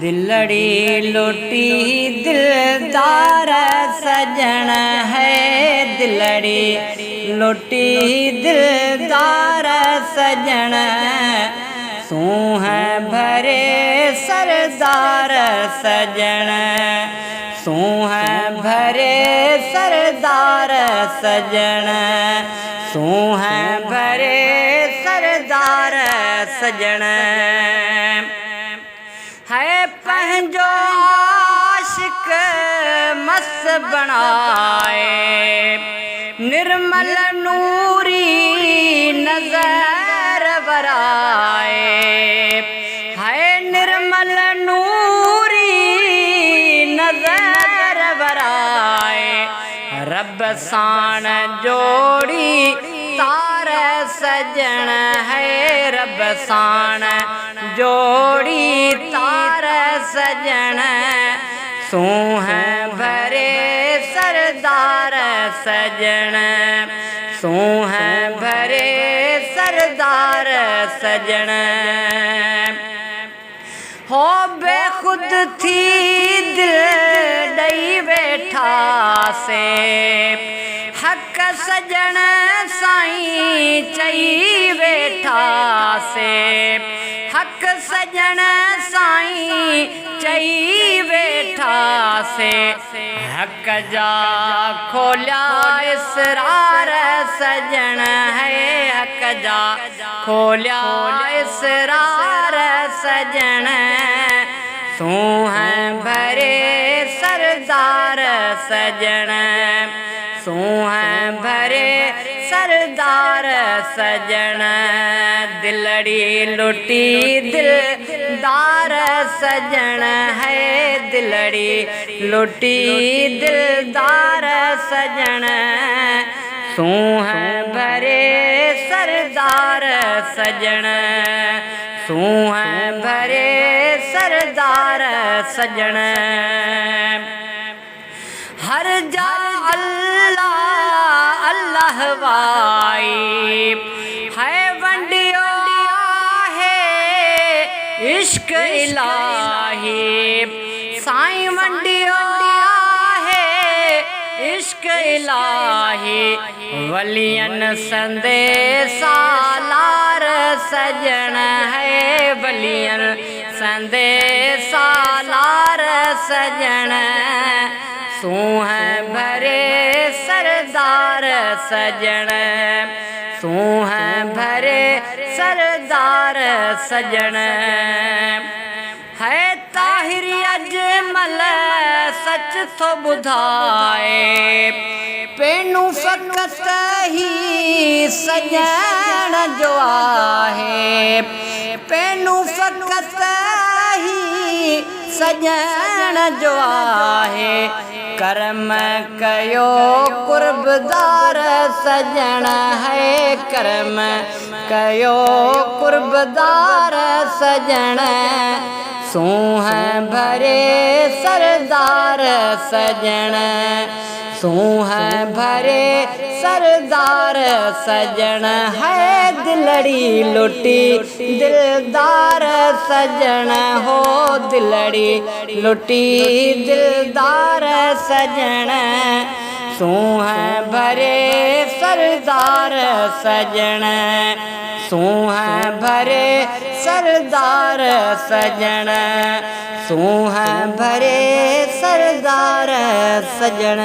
दिलड़ी लोटी दिलदार सजन है, दिलड़ी लोटी दिलदार सजन सूह भरे सरदार सजन, सूह भरे सरदार सजन, सूह भरे सरदार सजन है पंहिंजो आशिक मस बनाए, निर्मल नूरी नजर वराए है, निर्मल नूरी नजर वराए रब साण जोड़ी तार सजन है, रब साण जोड़ी तार सजन सूह भरे सरदार सजन, सूह भरे सरदार सजन हो बेखुद थी दिल दई वेठा से हक सजन साईं चई वेठा से, हक सजन साईं चई वेठा से हक जा खोलिया इसरार सजन है, हक जा खोलिया इसरार सजन सूह भरे सरदार सजन, सूह भरे सरदार सजन दिलड़ी लोटी दिलदार सजन है, दिलड़ी लोटी दिलदार सजन सूह भरे सरदार सजन, सूह भरे सरदार सजन हर जा अल्लाह अल्लाह वाई है वंडियो है इश्क इलाही, साईं वंडियो है इश्क इलाही वलियन संदेशा लार सजन है, वलियन संदेशा लार सजन सूह भरे सरदार सजन, सूह भरे सरदार सजन है ताहिर अजमल सच तो बुधाए पेनू फकत ही सजन जो आहे, पेनू फकत ही सजन जो आहे करम कयो कुर्बदार सजन है, करम कयो कुर्बदार सजन सूह भरे सरदार सजन, सूह भरे सरदार सजन है दिलड़ी लोटी दिलदार सजन हो, दिलड़ी लोटी दिलदार सजन सूह भरे सरदार सजन, सूह भरे सरदार सजन, सूह भरे सरदार सजन।